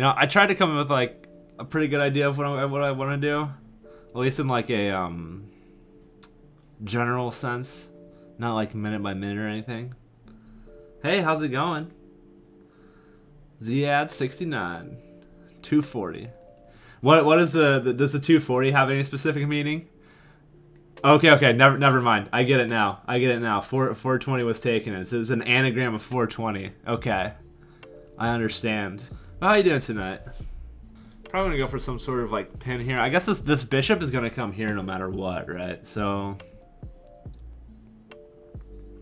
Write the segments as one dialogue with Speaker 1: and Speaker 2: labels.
Speaker 1: I tried to come up with like a pretty good idea of what I want to do, at least in like a general sense, not like minute by minute or anything. Hey, how's it going? Ziad 69, 240. What is does the 240 have any specific meaning? Okay, never mind. I get it now. 420 was taken. It's an anagram of 420. Okay, I understand. Well, how you doing tonight? Probably gonna go for some sort of like pin here. I guess this bishop is gonna come here no matter what, right? So,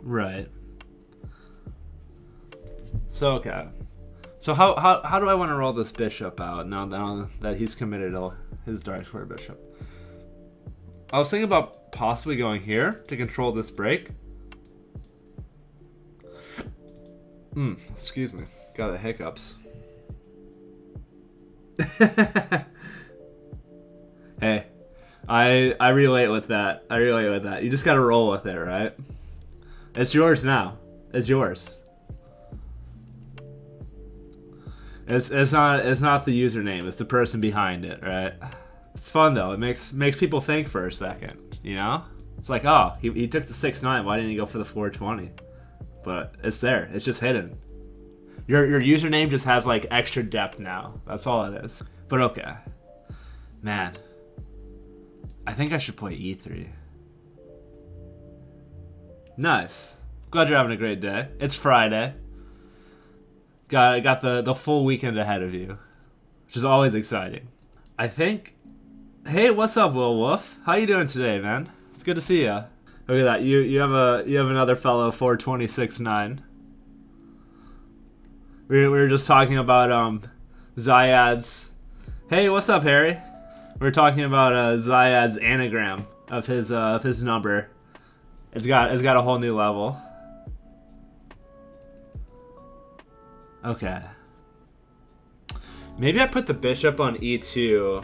Speaker 1: right. So okay. So how do I want to roll this bishop out now that he's committed his dark square bishop? I was thinking about possibly going here to control this break. Excuse me. Got the hiccups. Hey, I relate with that. You just gotta roll with it, right? It's yours now. It's yours. It's not the username. It's the person behind it, right? It's fun though. It makes people think for a second. You know? It's like, oh, he took the 6-9. Why didn't he go for the 420? But it's there. It's just hidden. Your username just has like extra depth now. That's all it is. But okay, man. I think I should play E3. Nice. Glad you're having a great day. It's Friday. Got the full weekend ahead of you, which is always exciting. I think. Hey, what's up, Will Wolf? How you doing today, man? It's good to see you. Look at that. You have another fellow 426.9. We were just talking about Ziad's. Hey, what's up, Harry? We were talking about Ziad's anagram of his number. It's got a whole new level. Okay. Maybe I put the bishop on e2.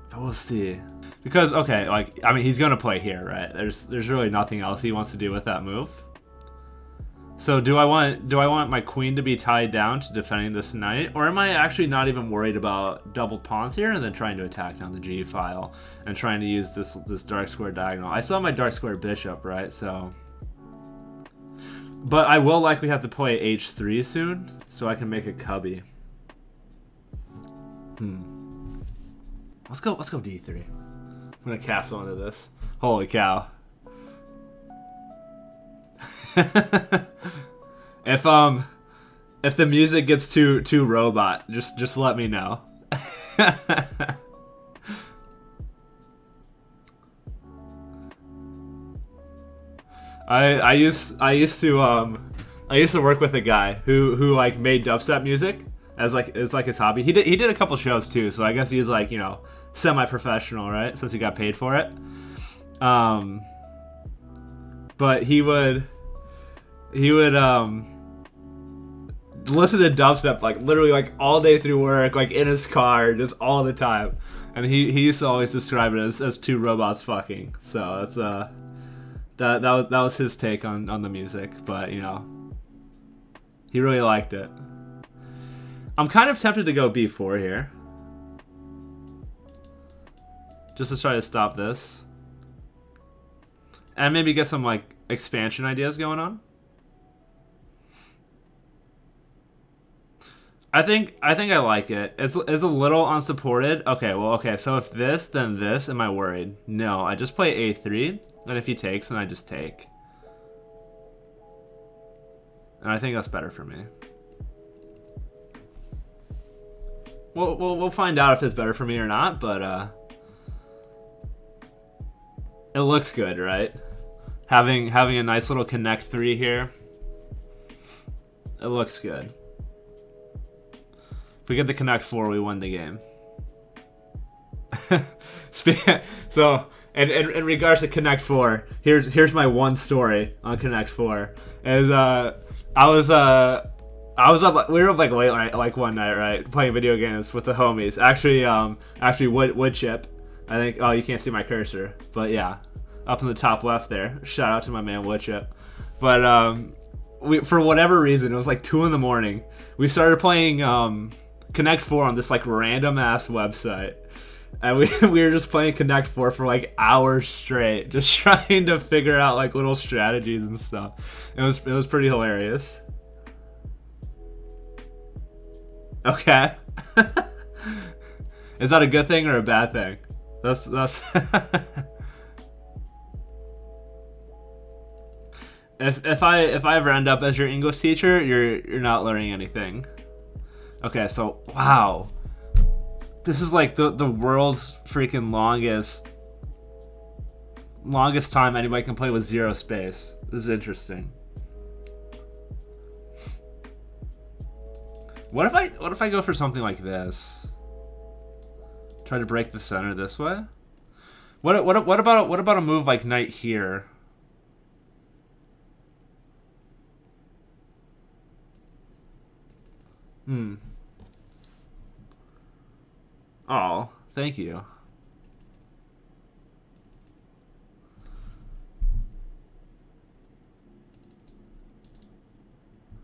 Speaker 1: But we'll see. Because okay, like I mean he's gonna play here, right? There's really nothing else he wants to do with that move. So do I want my queen to be tied down to defending this knight, or am I actually not even worried about doubled pawns here and then trying to attack down the G file and trying to use this dark square diagonal? I saw my dark square bishop, right? So, but I will likely have to play h3 soon, so I can make a cubby. Let's go d3. I'm gonna castle into this. Holy cow. If the music gets too robot, just let me know. I used to work with a guy who like made dubstep music as like it's like his hobby. He did a couple shows too, so I guess he's like, you know, semi-professional, right? Since he got paid for it. But he would listen to dubstep like literally like all day through work, like in his car, just all the time. And he used to always describe it as two robots fucking. So that's that was his take on the music, but you know, he really liked it. I'm kind of tempted to go b4 here, just to try to stop this, and maybe get some like expansion ideas going on. I think I like it. It's a little unsupported. Okay, so if this, then this, am I worried? No, I just play a3, and if he takes, then I just take. And I think that's better for me. We'll find out if it's better for me or not, but it looks good, right? Having a nice little connect 3 here. It looks good. If we get the connect 4, we win the game. So, in regards to connect 4, here's my one story on connect 4. Is I was up. We were up like late night, like one night, right, playing video games with the homies. Actually, wood chip. I think. Oh, you can't see my cursor, but yeah, up in the top left there. Shout out to my man Woodchip. But for whatever reason, it was like 2 in the morning. We started playing Connect 4 on this like random ass website. And we were just playing Connect 4 for like hours straight, just trying to figure out like little strategies and stuff. It was pretty hilarious. Okay. Is that a good thing or a bad thing? That's If I ever end up as your English teacher, you're not learning anything. Okay, so wow. This is like the world's freaking longest time anybody can play with 0 space. This is interesting. What if I go for something like this? Try to break the center this way? What about a move like knight here? Oh, thank you.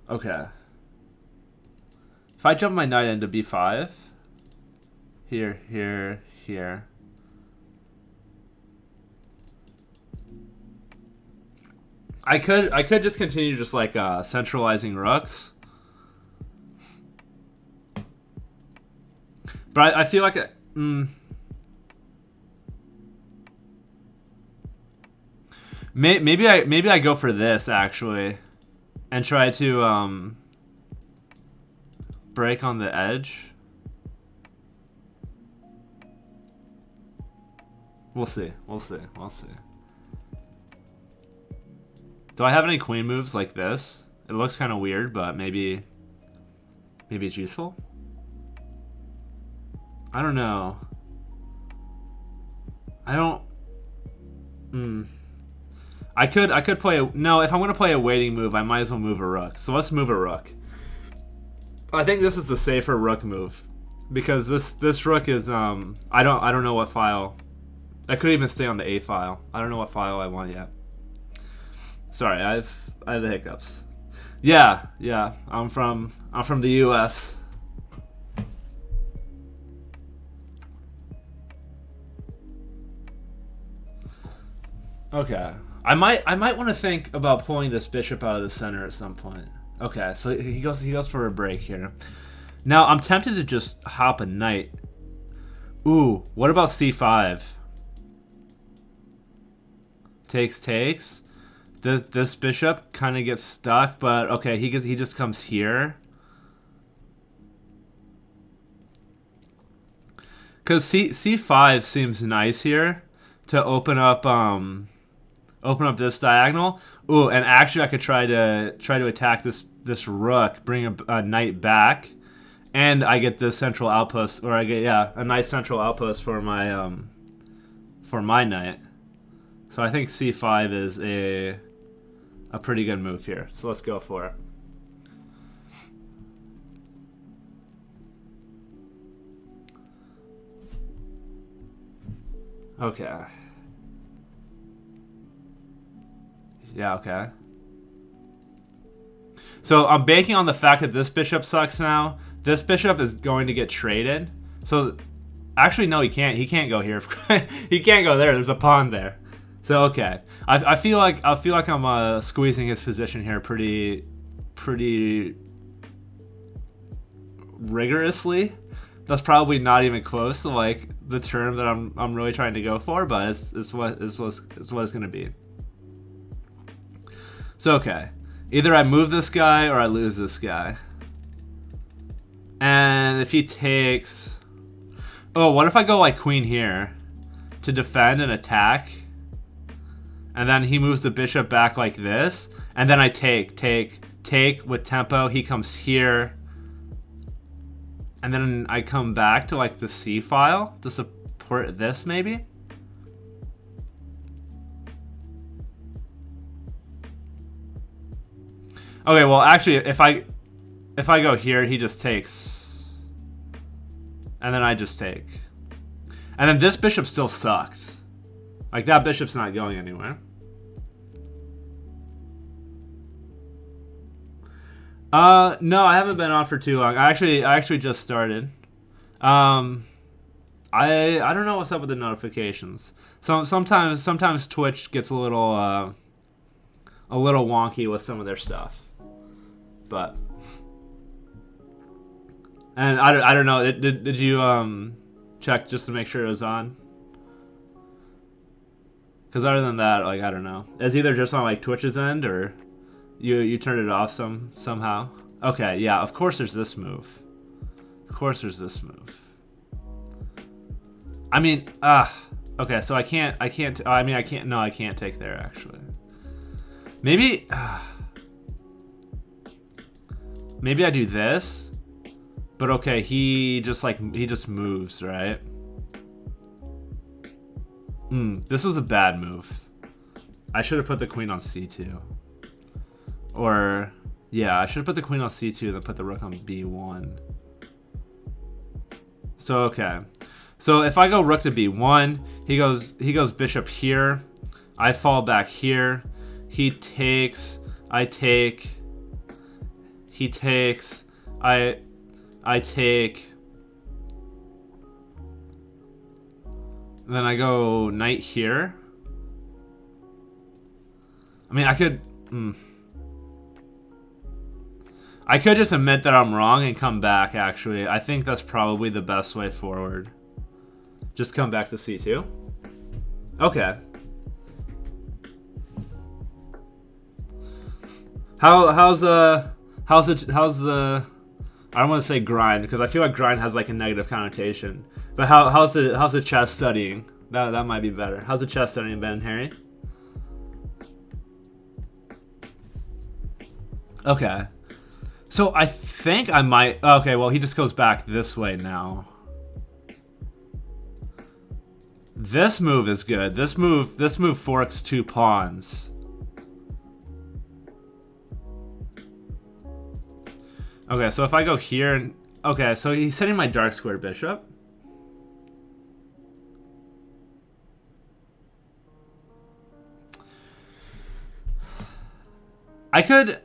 Speaker 1: Okay. If I jump my knight into b5, here, here. I could just continue just like centralizing rooks. But I feel like maybe I go for this actually, and try to break on the edge. We'll see. Do I have any queen moves like this? It looks kind of weird, but maybe it's useful. I don't know. I could play no, if I'm gonna play a waiting move, I might as well move a rook. So let's move a rook. I think this is the safer rook move. Because this rook is I don't know what file. I could even stay on the A file. I don't know what file I want yet. Sorry, I have the hiccups. Yeah. I'm from the US. Okay. I might want to think about pulling this bishop out of the center at some point. Okay, so he goes for a break here. Now I'm tempted to just hop a knight. Ooh, what about c5? Takes. This bishop kind of gets stuck, but okay, he just comes here. Cause c5 seems nice here to open up this diagonal. Ooh, and actually I could try to attack this rook, bring a knight back, and I get this central outpost, or I get a nice central outpost for my knight. So I think c5 is a pretty good move here. So let's go for it. Okay. Yeah, okay. So I'm banking on the fact that this bishop sucks now. This bishop is going to get traded. So actually no, he can't. He can't go here. He can't go there. There's a pawn there. So okay. I feel like I'm squeezing his position here pretty rigorously. That's probably not even close to like the term that I'm really trying to go for, but it's what it's gonna be. So okay, either I move this guy or I lose this guy. And if he takes, oh, what if I go like queen here to defend and attack, and then he moves the bishop back like this, and then I take with tempo. He comes here. And then I come back to like the C file to support this maybe. Okay, well actually if I go here, he just takes. And then I just take. And then this bishop still sucks. Like that bishop's not going anywhere. No, I haven't been on for too long. I actually just started. Um, I don't know what's up with the notifications. Sometimes Twitch gets a little wonky with some of their stuff, but and I don't know. Did you check just to make sure it was on? Because other than that, like I don't know. It's either just on like Twitch's end or you turned it off somehow. Okay, yeah. Of course, there's this move. Of course, there's this move. I mean, okay. So I can't. I mean, I can't. No, I can't take there actually. Maybe. Maybe I do this. But okay, he just moves, right? This was a bad move. I should have put the queen on c2. Or, yeah, I should have put the queen on c2 and then put the rook on b1. So, okay. So if I go rook to b1, he goes bishop here. I fall back here. He takes. I take. He takes. I take. Then I go knight here. I mean, I could just admit that I'm wrong and come back, actually. I think that's probably the best way forward. Just come back to c2. Okay. How's the I don't want to say grind because I feel like grind has like a negative connotation. But how's the chess studying? That might be better. How's the chess studying, Ben and Harry? Okay. So I think I might. Okay, well he just goes back this way now. This move is good. This move forks 2 pawns. Okay, so if I go here and okay, so he's hitting my dark square bishop. I could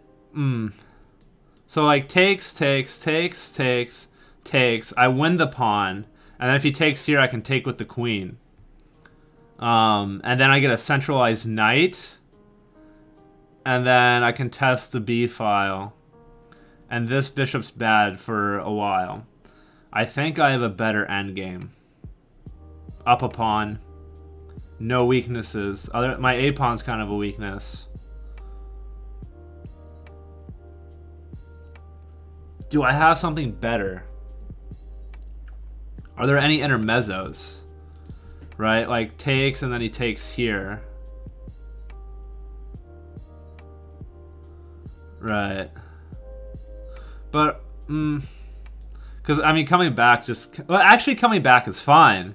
Speaker 1: so like takes. I win the pawn, and then if he takes here, I can take with the queen. And then I get a centralized knight, and then I can test the b file. And this bishop's bad for a while. I think I have a better endgame. Up a pawn. No weaknesses. My a pawn's kind of a weakness. Do I have something better? Are there any intermezzos? Right? Like takes and then he takes here. Right. But, because, I mean, coming back well, actually coming back is fine.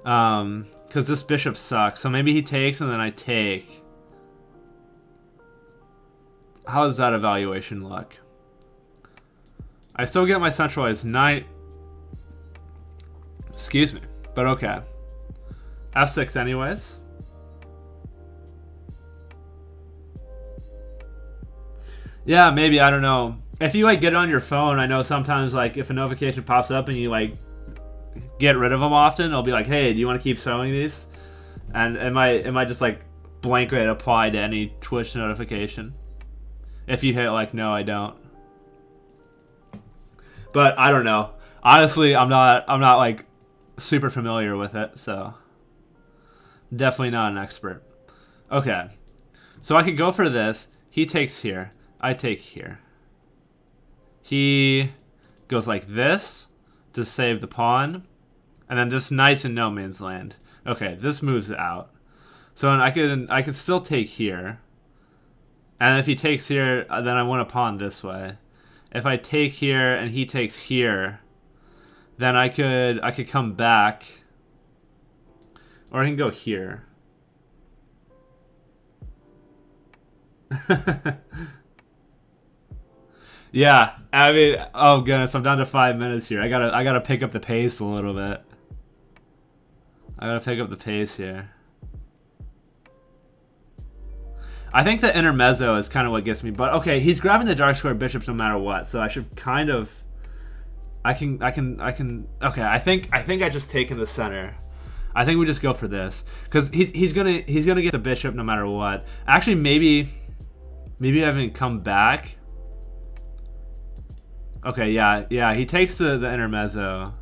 Speaker 1: Because this bishop sucks. So maybe he takes and then I take. How does that evaluation look? I still get my centralized knight. Excuse me. But okay. F6 anyways. Yeah, maybe, I don't know. If you like get it on your phone, I know sometimes like if a notification pops up and you like get rid of them often, it'll be like, hey, do you want to keep showing these? And it might just like blanket apply to any Twitch notification. If you hit like no, I don't. But I don't know. Honestly, I'm not like super familiar with it, so definitely not an expert. Okay. So I could go for this. He takes here. I take here. He goes like this to save the pawn. And then this knight's in no man's land. Okay, this moves out. So I could still take here. And if he takes here, then I want a pawn this way. If I take here and he takes here, then I could come back. Or I can go here. Yeah, I mean, oh goodness, I'm down to 5 minutes here. I gotta pick up the pace a little bit. I gotta pick up the pace here. I think the intermezzo is kind of what gets me. But okay, he's grabbing the dark square bishops no matter what, so I should kind of. I can. Okay, I think I just take in the center. I think we just go for this because he's gonna get the bishop no matter what. Actually, maybe I haven't come back. Okay, yeah, he takes the intermezzo.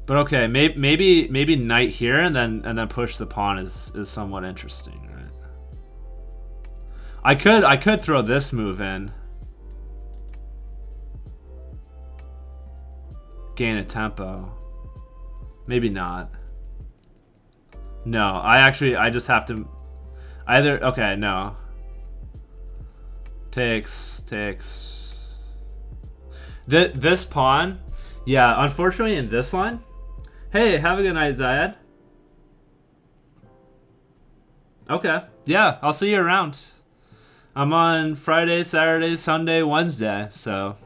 Speaker 1: But okay, maybe knight here and then push the pawn is somewhat interesting, right? I could throw this move in. Gain a tempo. Maybe not. No, I just have to either. Okay, no. Takes. This pawn, yeah, unfortunately in this line. Hey, have a good night, Zayed. Okay, yeah, I'll see you around. I'm on Friday, Saturday, Sunday, Wednesday, so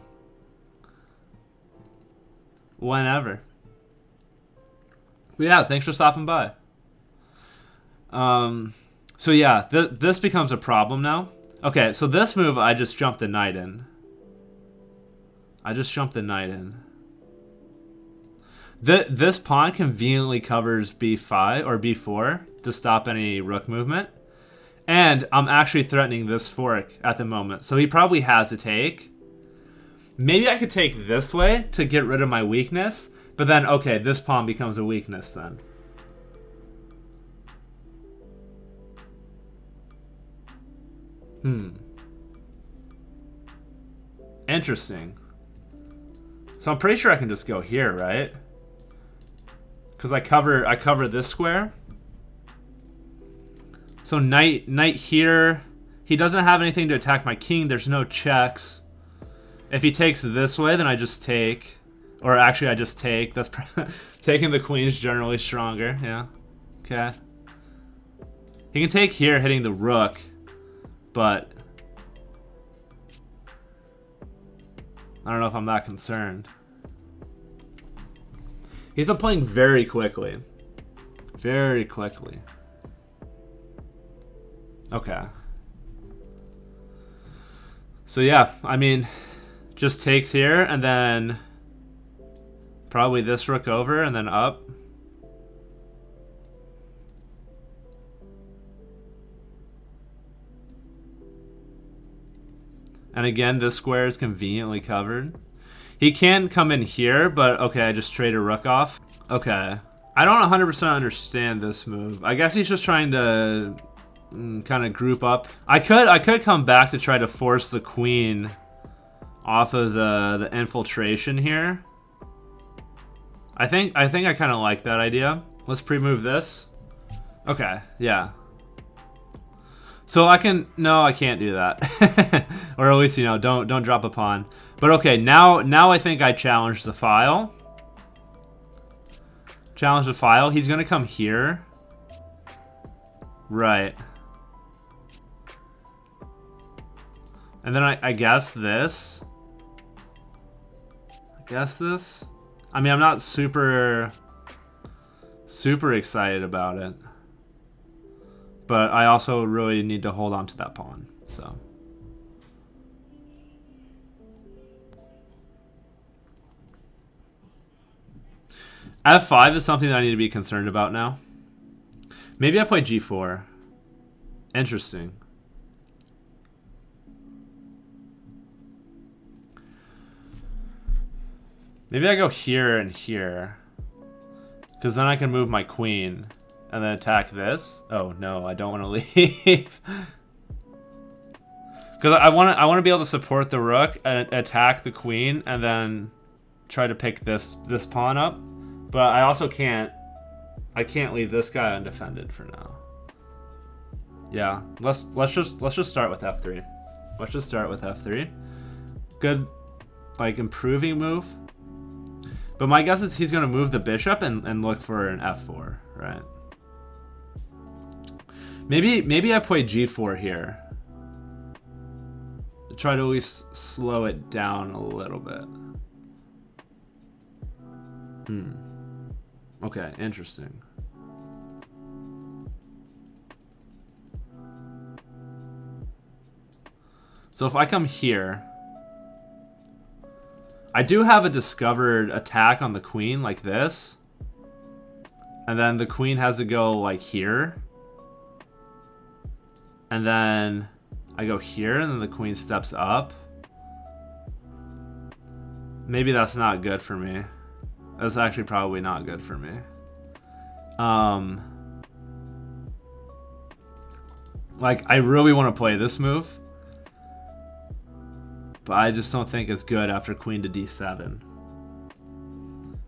Speaker 1: whenever. But yeah, thanks for stopping by. So yeah, this becomes a problem now. Okay, so this move, I just jumped the knight in. This pawn conveniently covers b5 or b4 to stop any rook movement. And I'm actually threatening this fork at the moment. So he probably has a take. Maybe I could take this way to get rid of my weakness. But then, okay, this pawn becomes a weakness then. Interesting. So I'm pretty sure I can just go here, right? Because I cover this square. So knight here. He doesn't have anything to attack my king. There's no checks. If he takes this way, then I just take. Or actually, I just take. That's taking the queen is generally stronger. Yeah. Okay. He can take here, hitting the rook. But I don't know if I'm that concerned. He's been playing very quickly. Very quickly. Okay. So yeah, I mean, just takes here and then probably this rook over and then up. And again, this square is conveniently covered. He can come in here, but okay, I just trade a rook off. Okay. I don't 100% understand this move. I guess he's just trying to kind of group up. I could come back to try to force the queen off of the infiltration here. I think I kind of like that idea. Let's pre-move this. Okay, yeah. So I can, no, I can't do that. Or at least, you know, don't drop a pawn. But okay, now I think I challenge the file. Challenge the file. He's gonna come here. Right. And then I guess this. I mean, I'm not super excited about it. But I also really need to hold on to that pawn, so. F5 is something that I need to be concerned about now. Maybe I play G4. Interesting. Maybe I go here and here. Because then I can move my queen. And then attack this. Oh no, I don't want to leave. Because I want to be able to support the rook and attack the queen, and then try to pick this pawn up. But I also can't. I can't leave this guy undefended for now. Yeah, let's just start with f3. Let's just start with f3. Good, like improving move. But my guess is he's gonna move the bishop and look for an f4, right? Maybe I play g4 here. To try to at least slow it down a little bit. Okay, interesting. So if I come here, I do have a discovered attack on the queen like this. And then the queen has to go like here. And then I go here and then the queen steps up. Maybe that's not good for me. That's actually probably not good for me. Like, I really want to play this move. But I just don't think it's good after queen to d7.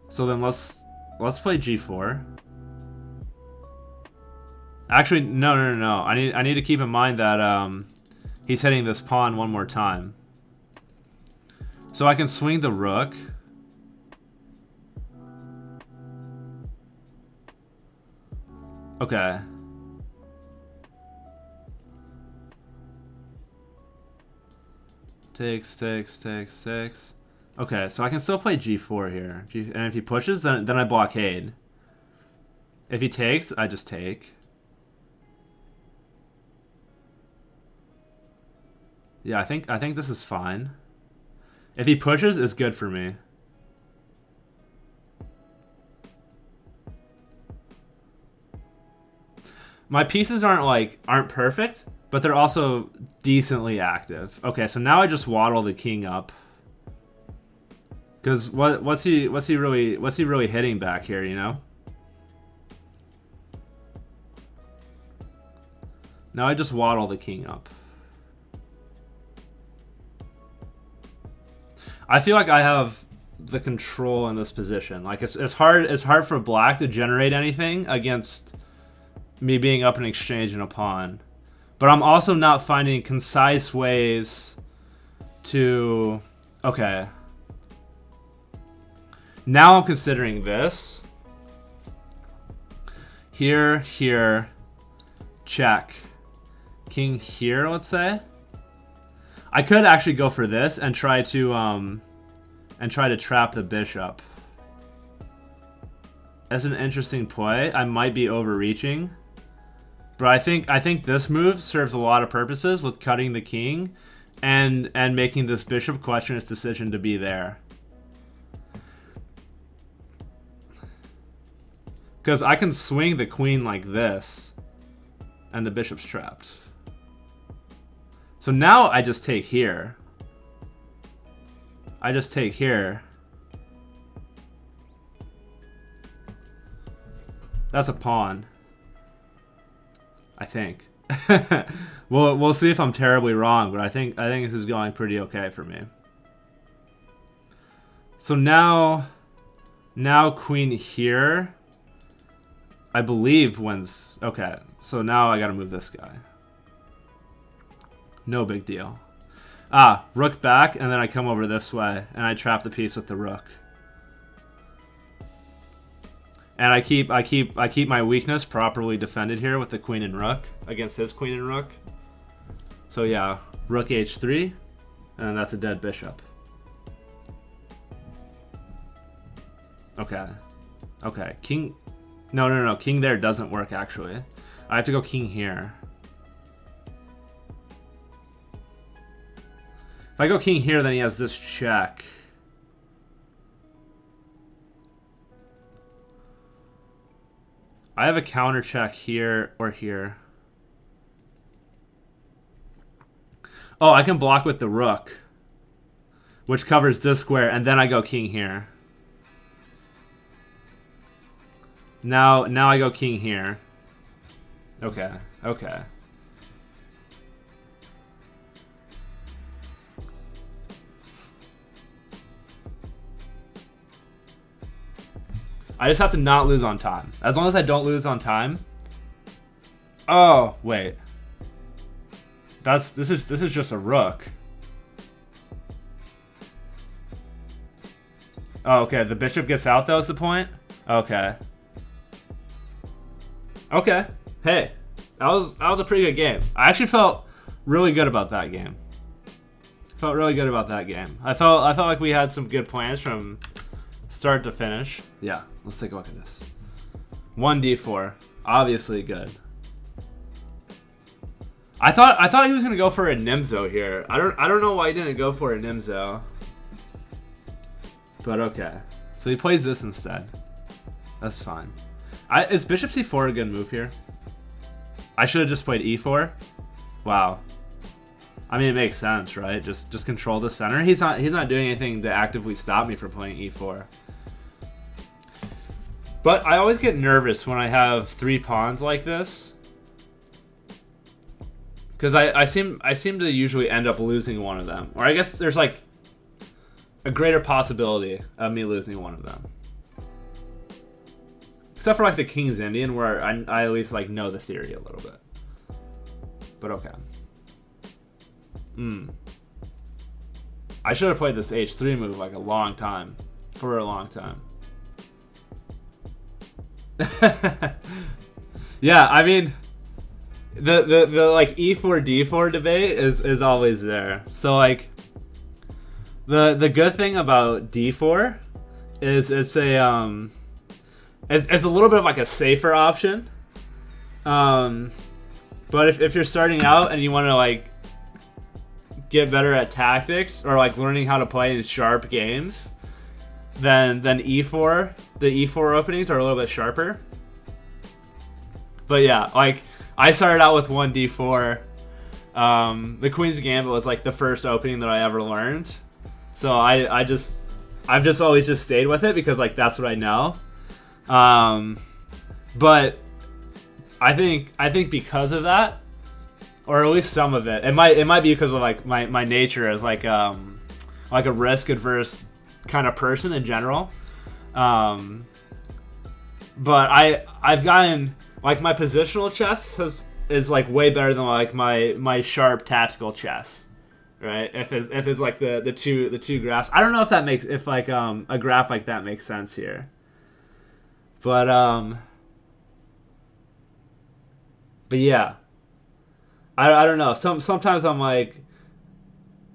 Speaker 1: So then let's play g4. Actually, no. I need to keep in mind that he's hitting this pawn one more time. So I can swing the rook. Okay. Takes. Okay, so I can still play g4 here. And if he pushes, then I blockade. If he takes, I just take. Yeah, I think this is fine. If he pushes, it's good for me. My pieces aren't perfect, but they're also decently active. Okay, so now I just waddle the king up. Cause what's he really hitting back here, you know? Now I just waddle the king up. I feel like I have the control in this position. Like it's hard for black to generate anything against me being up in exchange and a pawn. But I'm also not finding concise ways to... Okay. Now I'm considering this. Here, check. King here, let's say. I could actually go for this and try to trap the bishop. That's an interesting play. I might be overreaching. But I think this move serves a lot of purposes with cutting the king and making this bishop question its decision to be there. Because I can swing the queen like this and the bishop's trapped. So now I just take here. I just take here. That's a pawn. I think. We'll see if I'm terribly wrong, but I think this is going pretty okay for me. So now queen here, I believe wins. Okay, so now I gotta move this guy. No big deal. Ah, rook back, and then I come over this way, and I trap the piece with the rook. And I keep my weakness properly defended here with the queen and rook against his queen and rook. So yeah, rook h3, and that's a dead bishop. Okay. Okay, king... No. King there doesn't work, actually. I have to go king here. If I go king here, then he has this check. I have a counter check here or here. Oh, I can block with the rook, which covers this square, and then I go king here. Now I go king here. Okay. I just have to not lose on time. As long as I don't lose on time. Oh, wait. This is just a rook. Oh, okay. The bishop gets out, though, is the point? Okay. Okay. Hey, that was a pretty good game. I actually felt really good about that game. I felt like we had some good plans from start to finish. Yeah, let's take a look at this. 1d4, obviously good. I thought he was gonna go for a Nimzo here. I don't know why he didn't go for a Nimzo. But okay. So he plays this instead. That's fine. Is Bishop C4 a good move here? I should have just played E4. Wow. I mean, it makes sense, right? Just control the center. He's not doing anything to actively stop me from playing E4. But I always get nervous when I have 3 pawns like this, because I seem to usually end up losing one of them, or I guess there's like a greater possibility of me losing one of them. Except for like the King's Indian, where I at least like know the theory a little bit. But okay. I should have played this H3 move like a long time, for a long time. Yeah, I mean, the like E4 D4 debate is always there. So like the good thing about D4 is it's a it's a little bit of like a safer option. But if you're starting out and you want to like get better at tactics or like learning how to play in sharp games, then E4, the E4 openings are a little bit sharper. But yeah, like I started out with 1D4. The Queen's Gambit was like the first opening that I ever learned. So I've just always just stayed with it because like that's what I know. But I think because of that, or at least some of it, it might be because of like my nature as like a risk adverse kind of person in general. But I've gotten like my positional chess is like way better than like my sharp tactical chess, right? If it's like the two graphs. I don't know if that makes a graph like that makes sense here. But yeah, I don't know. Sometimes I'm like,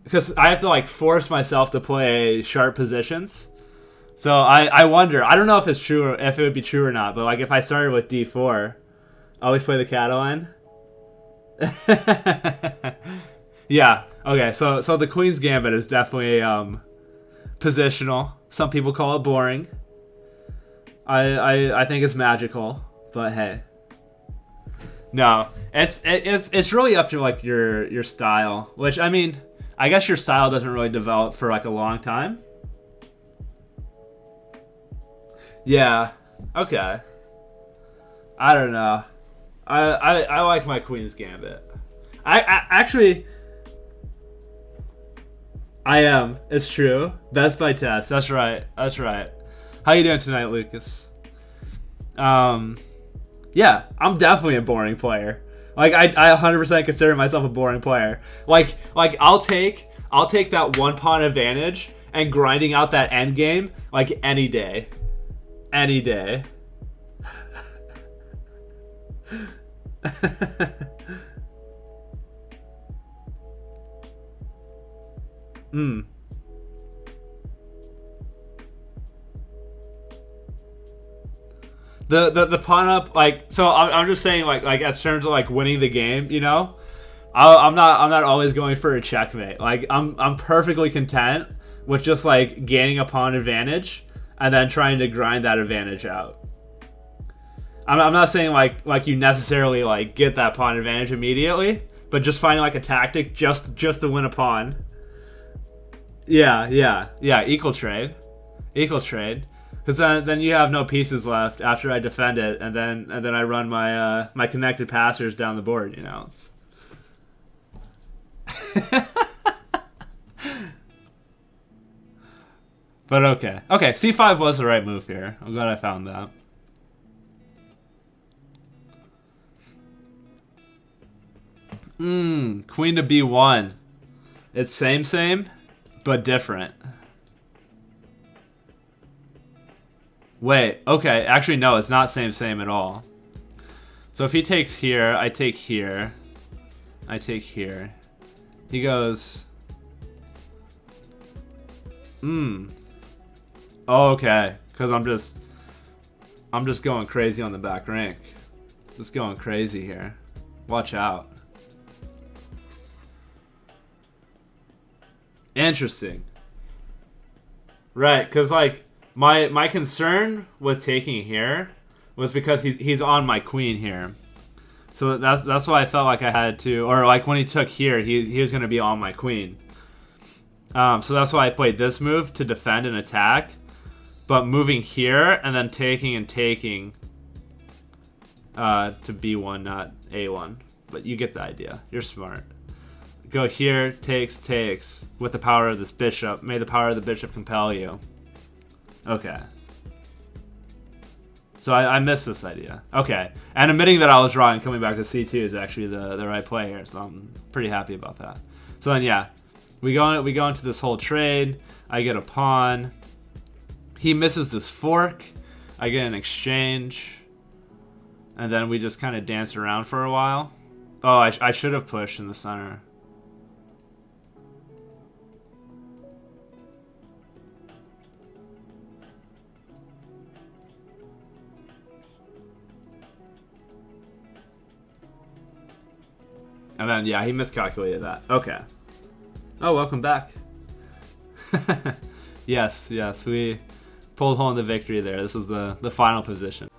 Speaker 1: because I have to like force myself to play sharp positions. So I wonder. I don't know if it's true or if it would be true or not. But like if I started with D4, I always play the Catalan. Yeah. Okay. So the Queen's Gambit is definitely positional. Some people call it boring. I think it's magical, but hey. No, it's really up to like your style, which I mean, I guess your style doesn't really develop for like a long time. Yeah. Okay. I don't know. I like my Queen's Gambit. I actually I am. It's true. Best by test. That's right. That's right. How you doing tonight, Lucas? Yeah, I'm definitely a boring player. Like I 100% consider myself a boring player. Like I'll take that one pawn advantage and grinding out that end game like any day. Any day. The pawn up, like, so I'm just saying like as terms of like winning the game, you know, I'm not always going for a checkmate. Like I'm perfectly content with just like gaining a pawn advantage and then trying to grind that advantage out. I'm not saying like you necessarily like get that pawn advantage immediately, but just finding like a tactic just to win a pawn. Yeah. Equal trade. Because then you have no pieces left after I defend it, and then I run my my connected passers down the board. You know. But okay. C5 was the right move here. I'm glad I found that. Queen to B1. It's same, but different. Wait, okay. Actually, no, it's not same at all. So if he takes here, I take here. I take here. He goes... Oh, okay. Because I'm just going crazy on the back rank. Just going crazy here. Watch out. Interesting. Right, because like my concern with taking here was because he's on my queen here. So that's why I felt like I had to, or like when he took here, he was going to be on my queen. So that's why I played this move to defend and attack. But moving here and then taking and taking to B1, not A1. But you get the idea. You're smart. Go here, takes with the power of this bishop. May the power of the bishop compel you. Okay. So I missed this idea. Okay. And admitting that I was wrong and coming back to C2 is actually the right play here. So I'm pretty happy about that. So then, yeah. We go into this whole trade. I get a pawn. He misses this fork. I get an exchange. And then we just kind of dance around for a while. Oh, I should have pushed in the center. And then, yeah, he miscalculated that. Okay. Oh, welcome back. Yes, we pulled home the victory there. This was the final position.